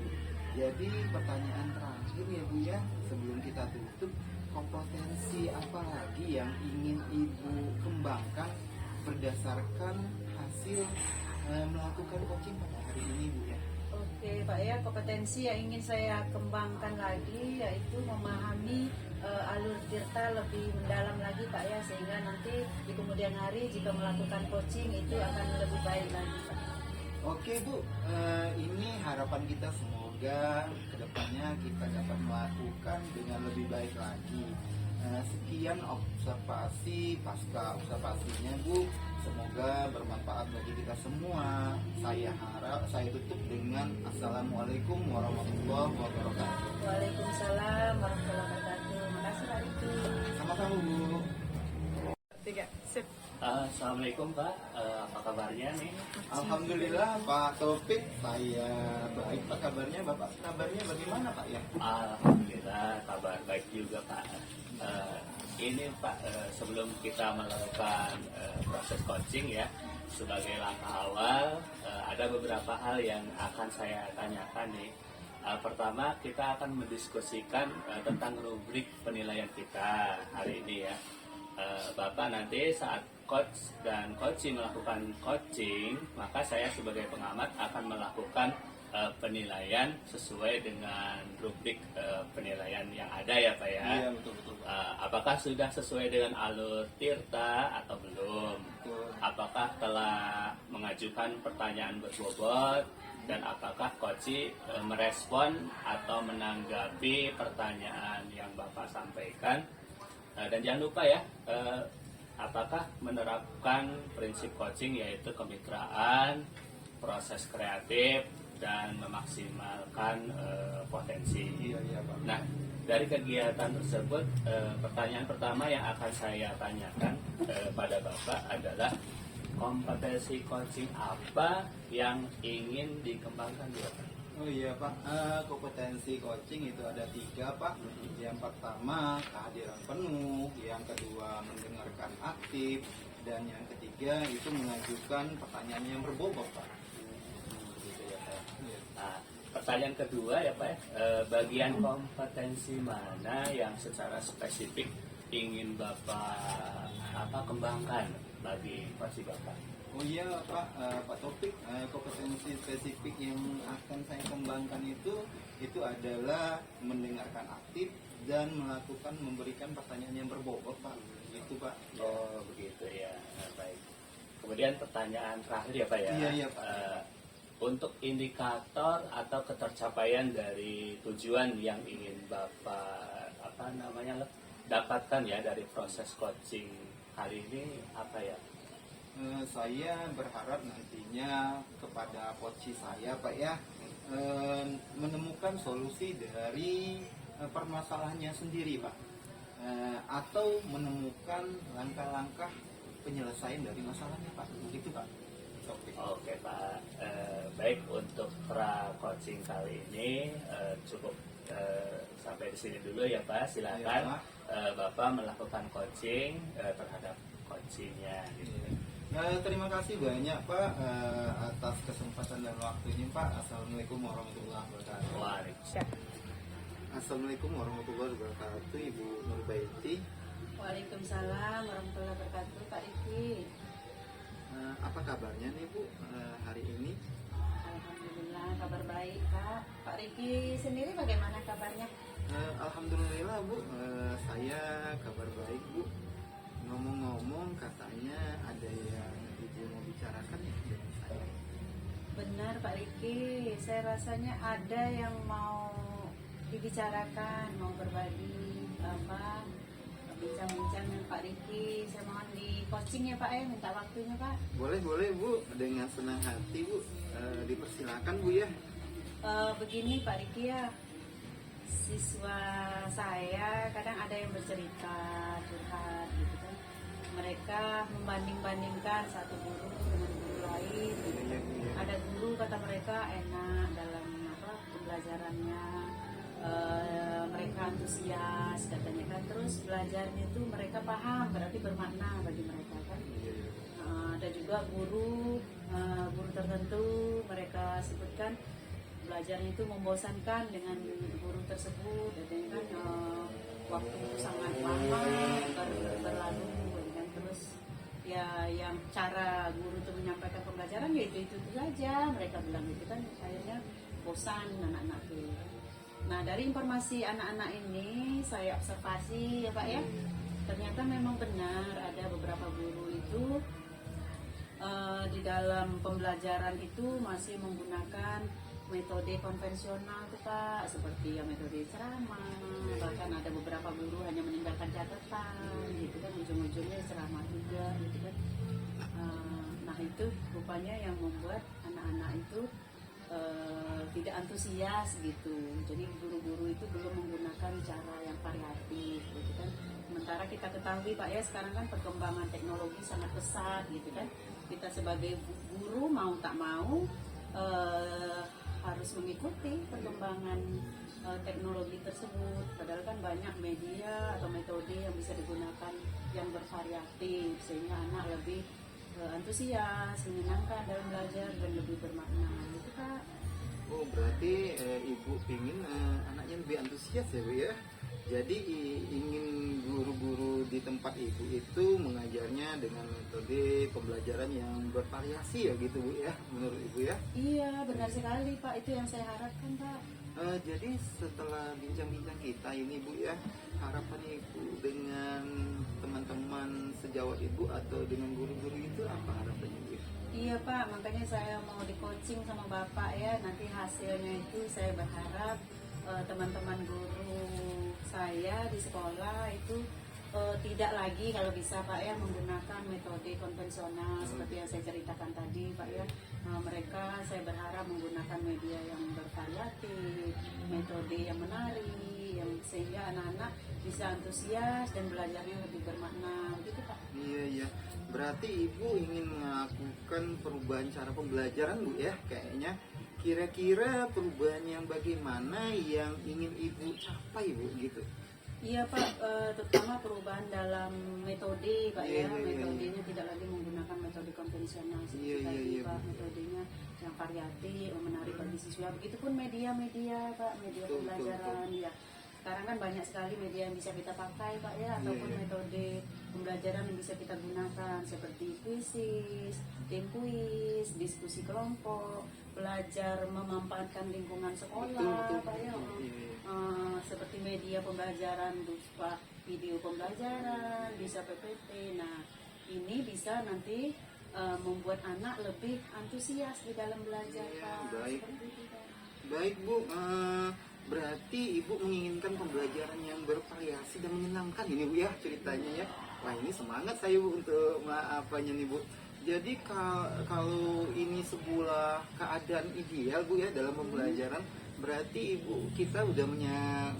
[SPEAKER 1] Jadi pertanyaan terakhir ya Bu ya, sebelum kita tutup, kompetensi apa lagi yang ingin Ibu kembangkan berdasarkan hasil melakukan coaching pada hari ini Bu ya?
[SPEAKER 3] Oke Pak ya, kompetensi yang ingin saya kembangkan lagi yaitu memahami alur tirta lebih mendalam lagi Pak ya, sehingga nanti di kemudian hari jika melakukan coaching itu akan lebih baik lagi Pak.
[SPEAKER 1] Oke Bu, ini harapan kita, semoga kedepannya kita dapat melakukan dengan lebih baik lagi. Sekian observasi pasca observasinya Bu, semoga bermanfaat bagi kita semua. Saya tutup dengan Assalamualaikum warahmatullahi wabarakatuh.
[SPEAKER 3] Waalaikumsalam warahmatullahi wabarakatuh. Makasih Pak Riki.
[SPEAKER 1] Sama-sama Bu.
[SPEAKER 2] 3, sip.
[SPEAKER 4] Assalamualaikum Pak, apa kabarnya nih?
[SPEAKER 1] Alhamdulillah Pak Taufik, saya baik Pak kabarnya. Bapak kabarnya bagaimana Pak ya?
[SPEAKER 4] Alhamdulillah kabar baik juga Pak. Ini Pak, sebelum kita melakukan proses coaching ya, sebagai langkah awal ada beberapa hal yang akan saya tanyakan nih. Pertama, kita akan mendiskusikan tentang rubrik penilaian kita hari ini ya. Bapak nanti saat coach dan coaching melakukan coaching, maka saya sebagai pengamat akan melakukan penilaian sesuai dengan rubrik penilaian yang ada ya Pak ya.
[SPEAKER 1] Iya betul.
[SPEAKER 4] Apakah sudah sesuai dengan alur tirta atau belum?
[SPEAKER 1] Betul.
[SPEAKER 4] Apakah telah mengajukan pertanyaan berbobot, dan apakah coach merespon atau menanggapi pertanyaan yang Bapak sampaikan? Dan jangan lupa ya, apakah menerapkan prinsip coaching yaitu kemitraan, proses kreatif, dan memaksimalkan potensi.
[SPEAKER 1] Iya Pak.
[SPEAKER 4] Nah, dari kegiatan tersebut, pertanyaan pertama yang akan saya tanyakan pada Bapak adalah kompetensi coaching apa yang ingin dikembangkan di Bapak?
[SPEAKER 1] Oh iya Pak, kompetensi coaching itu ada 3 Pak. Yang pertama kehadiran penuh, yang kedua mendengarkan aktif, dan yang ketiga itu mengajukan pertanyaan yang berbobot Pak.
[SPEAKER 4] Gitu ya Pak. Nah, pertanyaan kedua ya Pak, bagian kompetensi mana yang secara spesifik ingin Bapak kembangkan bagi coaching Bapak?
[SPEAKER 1] Oh iya Pak, Pak Taufik, kompetensi spesifik yang akan saya kembangkan itu adalah mendengarkan aktif dan memberikan pertanyaan yang berbobot Pak. Gitu Pak.
[SPEAKER 4] Oh begitu ya. Nah, baik. Kemudian pertanyaan terakhir ya Pak ya.
[SPEAKER 1] Iya Pak.
[SPEAKER 4] untuk indikator atau ketercapaian dari tujuan yang ingin Bapak dapatkan ya dari proses coaching hari ini apa ya?
[SPEAKER 1] Saya berharap nantinya kepada coach saya Pak ya, menemukan solusi dari permasalahannya sendiri Pak, atau menemukan langkah-langkah penyelesaian dari masalahnya Pak, begitu Pak.
[SPEAKER 4] Oke Pak, baik untuk pra coaching kali ini cukup sampai di sini dulu ya Pak. Silakan Bapak melakukan coaching terhadap coachingnya. Gitu.
[SPEAKER 1] Terima kasih banyak Pak atas kesempatan dan waktunya Pak. Assalamualaikum warahmatullahi wabarakatuh.
[SPEAKER 4] Waalaikumsalam.
[SPEAKER 1] Assalamualaikum warahmatullahi wabarakatuh, Ibu Nurbaiti.
[SPEAKER 3] Waalaikumsalam warahmatullahi wabarakatuh, Pak Riki.
[SPEAKER 1] Apa kabarnya nih Bu hari ini?
[SPEAKER 3] Alhamdulillah kabar baik, Pak. Pak Riki sendiri bagaimana kabarnya?
[SPEAKER 1] Alhamdulillah Bu, saya kabar baik Bu. Ngomong-ngomong katanya ada yang Ibu mau bicarakan ya dengan saya.
[SPEAKER 3] Benar Pak Riki, saya rasanya ada yang mau dibicarakan, mau berbagi apa bincang-bincang dengan Pak Riki. Saya mohon di coaching ya Pak ya, minta waktunya Pak.
[SPEAKER 1] Boleh Bu, dengan senang hati Bu, dipersilakan Bu ya.
[SPEAKER 3] Begini Pak Riki ya, siswa saya kadang ada yang bercerita curhat gitu kan, mereka membanding-bandingkan satu guru dengan guru lain gitu kan. Ada guru kata mereka enak dalam pembelajarannya, mereka antusias katanya kan, terus belajarnya itu mereka paham, berarti bermakna bagi mereka kan. Ada juga guru tertentu mereka sebutkan belajarnya itu membosankan dengan guru tersebut, katanya kan waktu sangat lama berlalu kan. Terus ya yang cara guru itu menyampaikan pembelajaran ya itu saja, mereka bilang itu kan, akhirnya bosan anak-anak itu. Nah dari informasi anak-anak ini saya observasi ya Pak ya, ternyata memang benar ada beberapa guru itu di dalam pembelajaran itu masih menggunakan metode konvensional tuh Pak, seperti ya metode ceramah, bahkan ada beberapa guru hanya meninggalkan catatan gitu kan, ujung-ujungnya ceramah juga gitu kan. Nah itu rupanya yang membuat anak-anak itu tidak antusias gitu. Jadi guru-guru itu belum menggunakan cara yang variatif gitu kan. Sementara kita ketahui Pak ya, sekarang kan perkembangan teknologi sangat pesat gitu kan. Kita sebagai guru mau tak mau harus mengikuti perkembangan teknologi tersebut. Padahal kan banyak media atau metode yang bisa digunakan yang bervariatif sehingga anak lebih antusias, menyenangkan dalam belajar dan lebih bermakna gitu Kak.
[SPEAKER 1] Oh berarti Ibu ingin anaknya lebih antusias ya Bu ya. Jadi ingin guru-guru di tempat Ibu itu mengajarnya dengan metode pembelajaran yang bervariasi ya gitu Bu ya, menurut Ibu ya?
[SPEAKER 3] Iya benar sekali Pak, itu yang saya harapkan Pak.
[SPEAKER 1] Jadi setelah bincang-bincang kita ini Bu ya, harapan Ibu dengan teman-teman sejawat Ibu atau dengan guru-guru itu apa harapannya Bu?
[SPEAKER 3] Iya Pak, makanya saya mau di coaching sama Bapak ya. Nanti hasilnya itu saya berharap teman-teman guru saya di sekolah itu tidak lagi kalau bisa Pak ya menggunakan metode konvensional seperti yang saya ceritakan tadi Pak ya. Mereka saya berharap menggunakan media yang bervariatif, metode yang menarik, yang sehingga anak-anak bisa antusias dan belajarnya lebih bermakna gitu Pak.
[SPEAKER 1] Iya. Berarti Ibu ingin melakukan perubahan cara pembelajaran Bu ya kayaknya. Kira-kira perubahan yang bagaimana yang ingin Ibu capai Bu gitu?
[SPEAKER 3] Iya Pak, terutama perubahan dalam metode Pak ya. Metodenya tidak lagi menggunakan metode konvensional seperti tadi Pak. Metodenya yang variatif, menarik bagi siswa. Begitupun media-media Pak, media pembelajaran ya. Sekarang kan banyak sekali media yang bisa kita pakai Pak ya, ataupun metode pembelajaran yang bisa kita gunakan seperti kuisis, tim kuis, diskusi kelompok, belajar memanfaatkan lingkungan sekolah Pak ya. Seperti media pembelajaran berupa video pembelajaran, bisa PPT. Nah ini bisa nanti membuat anak lebih antusias di dalam belajar,
[SPEAKER 1] Iya,
[SPEAKER 3] Pak.
[SPEAKER 1] baik.
[SPEAKER 3] Seperti itu, Pak.
[SPEAKER 1] Baik Bu, berarti Ibu menginginkan pembelajaran yang bervariasi dan menyenangkan ini Bu ya ceritanya ya. Wah ini semangat saya Bu untuk apanya nih Bu. Jadi kalau ini sebuah keadaan ideal Bu ya dalam pembelajaran, berarti Ibu kita udah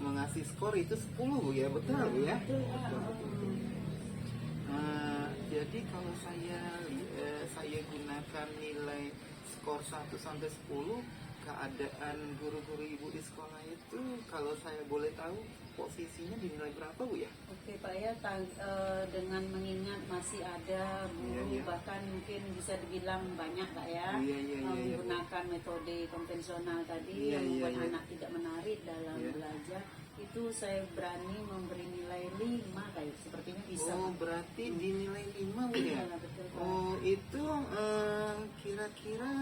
[SPEAKER 1] mengasih skor itu 10 Bu ya, betul Bu ya?
[SPEAKER 3] Betul, Pak.
[SPEAKER 1] Jadi kalau saya gunakan nilai skor 1 sampai 10, keadaan guru-guru Ibu di sekolah itu kalau saya boleh tahu posisinya dinilai berapa Bu ya?
[SPEAKER 3] Oke Pak ya, dengan mengingat masih ada guru
[SPEAKER 1] Iya, iya.
[SPEAKER 3] bahkan mungkin bisa dibilang banyak Pak ya,
[SPEAKER 1] Iya, iya, iya, iya, Bu.
[SPEAKER 3] menggunakan metode konvensional tadi
[SPEAKER 1] Iya,
[SPEAKER 3] yang
[SPEAKER 1] iya,
[SPEAKER 3] membuat
[SPEAKER 1] iya.
[SPEAKER 3] anak tidak menarik dalam
[SPEAKER 1] Iya.
[SPEAKER 3] belajar, itu saya berani memberi nilai 5 kayak sepertinya bisa.
[SPEAKER 1] Oh
[SPEAKER 3] Pak.
[SPEAKER 1] berarti dinilai 5 Bu ya?
[SPEAKER 3] Iya, betul, Pak.
[SPEAKER 1] Oh itu kira-kira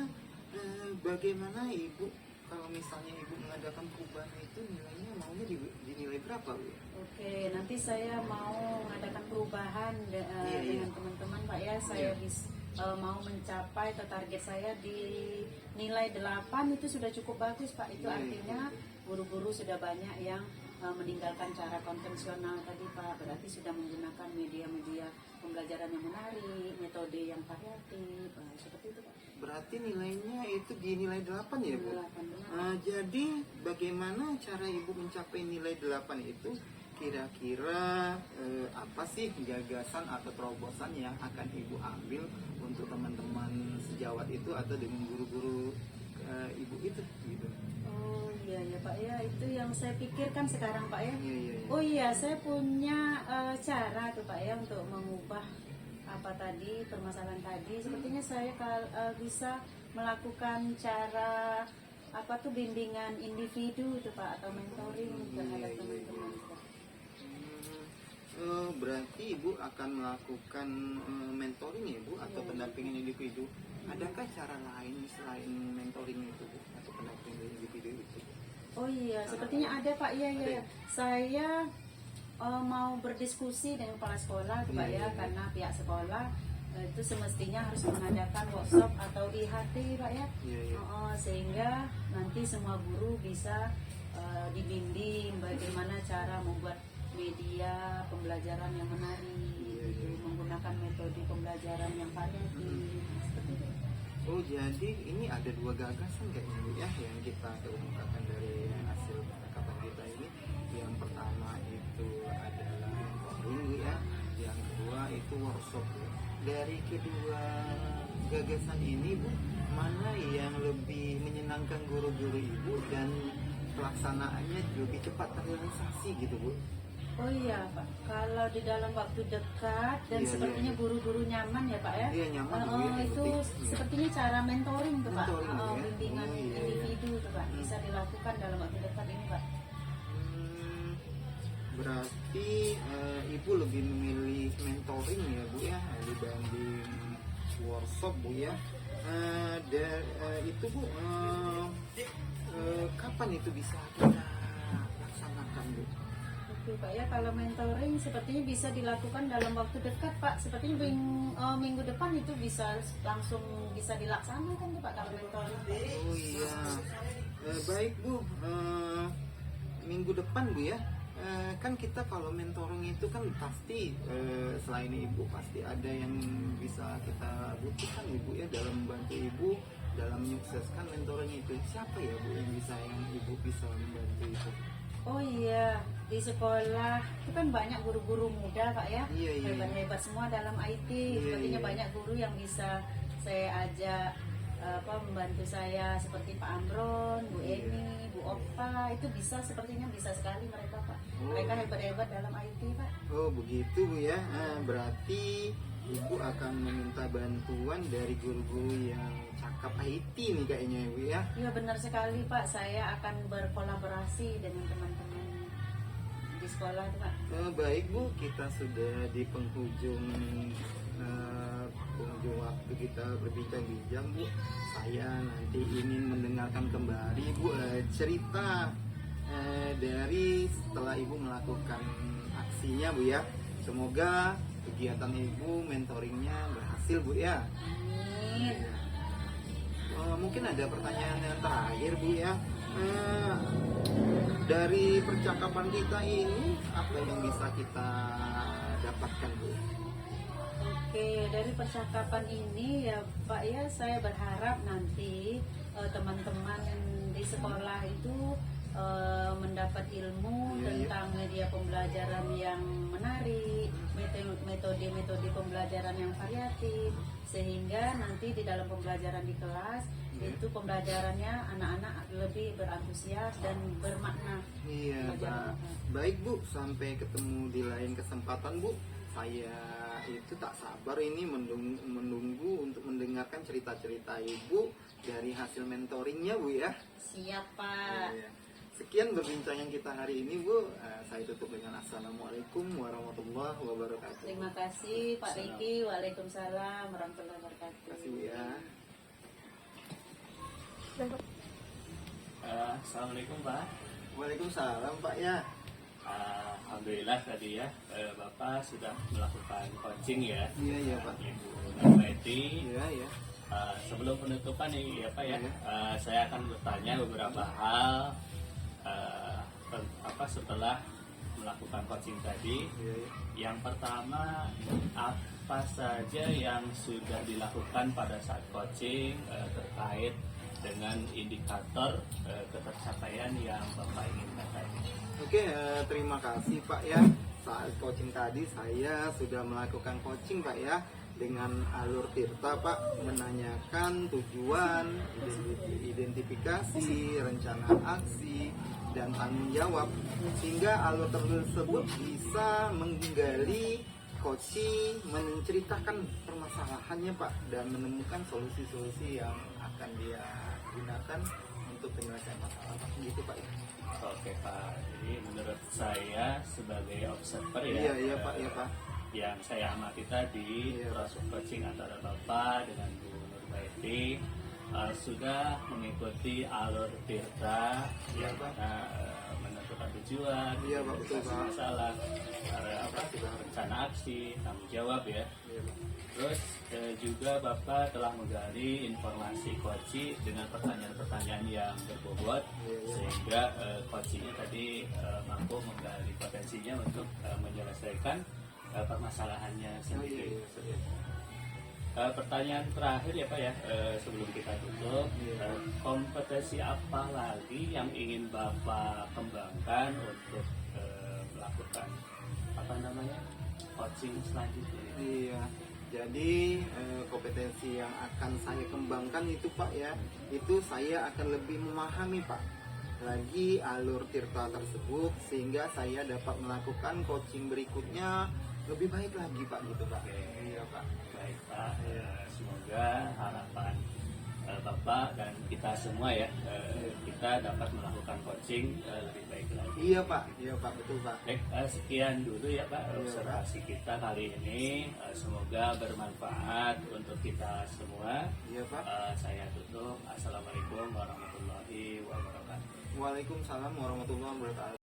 [SPEAKER 1] bagaimana Ibu kalau misalnya Ibu mengadakan perubahan itu nilainya maunya dinilai berapa Bu ya?
[SPEAKER 3] Oke, nanti saya mau mengadakan perubahan
[SPEAKER 1] Iya, iya.
[SPEAKER 3] dengan teman-teman Pak ya. Saya mau mencapai atau target saya di nilai 8 itu sudah cukup bagus Pak. Itu
[SPEAKER 1] Iya,
[SPEAKER 3] artinya guru-guru sudah banyak yang meninggalkan cara konvensional tadi Pak. Berarti sudah menggunakan media-media pembelajaran yang menarik, metode yang variatif, seperti itu Pak.
[SPEAKER 1] Berarti nilainya itu dinilai 8 ya Bu?
[SPEAKER 3] 8 benar.
[SPEAKER 1] Jadi bagaimana cara Ibu mencapai nilai 8 itu? Kira-kira apa sih gagasan atau terobosan yang akan Ibu ambil untuk teman-teman sejawat itu atau dengan guru-guru Ibu itu gitu?
[SPEAKER 3] Oh iya ya Pak ya, itu yang saya pikirkan sekarang Pak ya.
[SPEAKER 1] Iya, iya, iya.
[SPEAKER 3] Oh iya, saya punya cara tuh Pak ya untuk mengubah apa tadi permasalahan tadi. Sepertinya saya bisa melakukan cara apa tuh bimbingan individu tuh Pak atau mentoring terhadap
[SPEAKER 1] Iya, iya,
[SPEAKER 3] teman-teman.
[SPEAKER 1] iya. Berarti Ibu akan melakukan mentoring ya Bu atau
[SPEAKER 3] Iya.
[SPEAKER 1] pendampingan individu. Adakah cara lain selain mentoring itu Bu atau pendampingan individu itu?
[SPEAKER 3] Oh iya, sepertinya ada Pak. Iya
[SPEAKER 1] Ada
[SPEAKER 3] iya.
[SPEAKER 1] ya?
[SPEAKER 3] Saya mau berdiskusi dengan kepala sekolah tuh, Pak
[SPEAKER 1] Iya,
[SPEAKER 3] ya,
[SPEAKER 1] iya.
[SPEAKER 3] karena pihak sekolah itu semestinya harus mengadakan workshop atau IHT Pak ya.
[SPEAKER 1] Iya, iya.
[SPEAKER 3] Sehingga nanti semua guru bisa dibimbing bagaimana cara membuat media pembelajaran yang menarik,
[SPEAKER 1] Iya,
[SPEAKER 3] gitu,
[SPEAKER 1] iya.
[SPEAKER 3] menggunakan metode pembelajaran yang variatif. Seperti itu.
[SPEAKER 1] Oh jadi ini ada dua gagasan kayaknya Bu ya yang kita kemukakan dari hasil percakapan kita ini. Yang pertama itu adalah mentoring Bu ya, yang kedua itu workshop Bu. Dari kedua gagasan ini Bu, mana yang lebih menyenangkan guru-guru Ibu dan pelaksanaannya lebih cepat terrealisasi gitu Bu?
[SPEAKER 3] Oh iya Pak, kalau di dalam waktu dekat dan
[SPEAKER 1] Iya,
[SPEAKER 3] sepertinya
[SPEAKER 1] iya.
[SPEAKER 3] guru-guru nyaman ya Pak ya.
[SPEAKER 1] Iya, nyaman, Bu, ya, yang
[SPEAKER 3] itu
[SPEAKER 1] penting. Iya.
[SPEAKER 3] sepertinya cara mentoring tuh Pak,
[SPEAKER 1] Mentoring, Bu, ya.
[SPEAKER 3] bimbingan
[SPEAKER 1] Oh, iya, iya.
[SPEAKER 3] individu tuh Pak, bisa dilakukan dalam waktu dekat ini Pak.
[SPEAKER 1] Berarti Ibu lebih memilih mentoring ya Bu ya dibanding workshop Bu ya. Itu Bu kapan itu bisa kita laksanakan Bu?
[SPEAKER 3] Oke Pak ya, kalau mentoring sepertinya bisa dilakukan dalam waktu dekat Pak. Sepertinya minggu depan itu bisa langsung bisa dilaksanakan tuh Pak kalau mentoring.
[SPEAKER 1] Oh iya. Baik Bu, minggu depan Bu ya. Kan kita kalau mentoring itu kan pasti selain Ibu pasti ada yang bisa kita butuhkan Ibu ya dalam membantu Ibu dalam menyukseskan mentoring itu. Siapa ya Bu yang Ibu bisa membantu itu?
[SPEAKER 3] Oh iya, di sekolah itu kan banyak guru-guru muda Pak ya,
[SPEAKER 1] Iya, iya.
[SPEAKER 3] hebat-hebat semua dalam IT.
[SPEAKER 1] Iya,
[SPEAKER 3] Sepertinya
[SPEAKER 1] iya.
[SPEAKER 3] banyak guru yang bisa saya ajak membantu saya seperti Pak Amron, Bu
[SPEAKER 1] Iya.
[SPEAKER 3] Eni, Bu Opa, itu sepertinya bisa sekali mereka Pak.
[SPEAKER 1] Oh.
[SPEAKER 3] Mereka hebat-hebat dalam IT Pak.
[SPEAKER 1] Oh begitu Bu ya. Berarti Ibu akan meminta bantuan dari guru-guru yang cakap IT nih kayaknya Bu ya.
[SPEAKER 3] Iya benar sekali Pak, saya akan berkolaborasi dengan teman-teman di sekolah Pak.
[SPEAKER 1] Baik Bu, kita sudah di penghujung waktu kita berbincang-bincang Bu. Saya nanti ingin mendengarkan kembali Bu cerita dari setelah Ibu melakukan aksinya Bu ya. Semoga kegiatan ibu mentoringnya berhasil bu ya.
[SPEAKER 3] Amin.
[SPEAKER 1] Mungkin ada pertanyaan yang terakhir bu ya. Dari percakapan kita ini apa yang bisa kita dapatkan bu?
[SPEAKER 3] Oke, dari percakapan ini ya Pak ya, saya berharap nanti teman-teman di sekolah itu mendapat ilmu
[SPEAKER 1] Iya, iya.
[SPEAKER 3] tentang media pembelajaran yang menarik, metode-metode pembelajaran yang variatif, sehingga nanti di dalam pembelajaran di kelas
[SPEAKER 1] Iya.
[SPEAKER 3] itu pembelajarannya anak-anak lebih berantusias dan bermakna.
[SPEAKER 1] Iya Pak. Baik Bu, sampai ketemu di lain kesempatan Bu. Saya itu tak sabar ini menunggu untuk mendengarkan cerita-cerita Ibu dari hasil mentoringnya Bu ya.
[SPEAKER 3] Siap Pak.
[SPEAKER 1] Iya. Sekian berbincang kita hari ini Bu. Saya tutup dengan Assalamualaikum warahmatullahi wabarakatuh.
[SPEAKER 3] Terima kasih Pak Riki. Waalaikumsalam warahmatullahi wabarakatuh.
[SPEAKER 1] Terima kasih Bu ya.
[SPEAKER 4] Assalamualaikum Pak.
[SPEAKER 1] Waalaikumsalam Pak ya.
[SPEAKER 4] Alhamdulillah tadi ya Bapak sudah melakukan coaching ya.
[SPEAKER 1] Iya iya Pak.
[SPEAKER 4] Ibu Nurbaiti.
[SPEAKER 1] Iya iya.
[SPEAKER 4] Sebelum penutupan nih ya Pak ya,
[SPEAKER 1] Iya.
[SPEAKER 4] saya akan bertanya beberapa hal setelah melakukan coaching tadi.
[SPEAKER 1] Iya iya.
[SPEAKER 4] Yang pertama, apa saja yang sudah dilakukan pada saat coaching terkait dengan indikator ketercapaian yang Bapak inginkan tadi?
[SPEAKER 1] Oke, terima kasih Pak ya. Saat coaching tadi saya sudah melakukan coaching Pak ya dengan alur Tirta Pak, menanyakan tujuan, identifikasi, rencana aksi, dan tanggung jawab, sehingga alur tersebut bisa menggali coaching, menceritakan permasalahannya Pak, dan menemukan solusi-solusi yang akan dia gunakan untuk penyelesaian masalah Pak. Gitu Pak ya.
[SPEAKER 4] Oke Pak, jadi menurut saya sebagai observer ya,
[SPEAKER 1] Iya iya Pak, iya Pak.
[SPEAKER 4] yang saya amati tadi
[SPEAKER 1] Iya.
[SPEAKER 4] proses coaching antara Bapak dengan Bu Nurbaiti sudah mengikuti alur Tirta
[SPEAKER 1] Iya,
[SPEAKER 4] yang
[SPEAKER 1] Pak.
[SPEAKER 4] mana menentukan tujuan,
[SPEAKER 1] Iya, Pak, betul,
[SPEAKER 4] identifikasi
[SPEAKER 1] Pak.
[SPEAKER 4] masalah, rencana aksi, tanggung jawab ya.
[SPEAKER 1] Iya Pak.
[SPEAKER 4] Terus juga Bapak telah menggali informasi coaching dengan pertanyaan-pertanyaan yang berbobot,
[SPEAKER 1] Iya, iya.
[SPEAKER 4] sehingga coaching tadi mampu menggali potensinya untuk menyelesaikan permasalahannya
[SPEAKER 1] Oh, iya,
[SPEAKER 4] sendiri.
[SPEAKER 1] iya.
[SPEAKER 4] Pertanyaan terakhir ya Pak ya, sebelum kita tutup,
[SPEAKER 1] Iya.
[SPEAKER 4] kompetensi apa lagi yang ingin Bapak kembangkan untuk melakukan coaching selanjutnya?
[SPEAKER 1] Iya, jadi kompetensi yang akan saya kembangkan itu Pak ya, itu saya akan lebih memahami Pak lagi alur Tirta tersebut, sehingga saya dapat melakukan coaching berikutnya lebih baik lagi Pak gitu Pak. Iya Pak.
[SPEAKER 4] Baik Pak, semoga harapan Bapak dan kita semua ya, kita dapat melakukan coaching lebih baik lagi.
[SPEAKER 1] Iya Pak, betul Pak.
[SPEAKER 4] Baik, sekian dulu ya Pak
[SPEAKER 1] Iya,
[SPEAKER 4] observasi kita kali ini. Semoga bermanfaat untuk kita semua.
[SPEAKER 1] Iya Pak.
[SPEAKER 4] Saya tutup. Assalamualaikum warahmatullahi wabarakatuh.
[SPEAKER 1] Waalaikumsalam warahmatullahi wabarakatuh.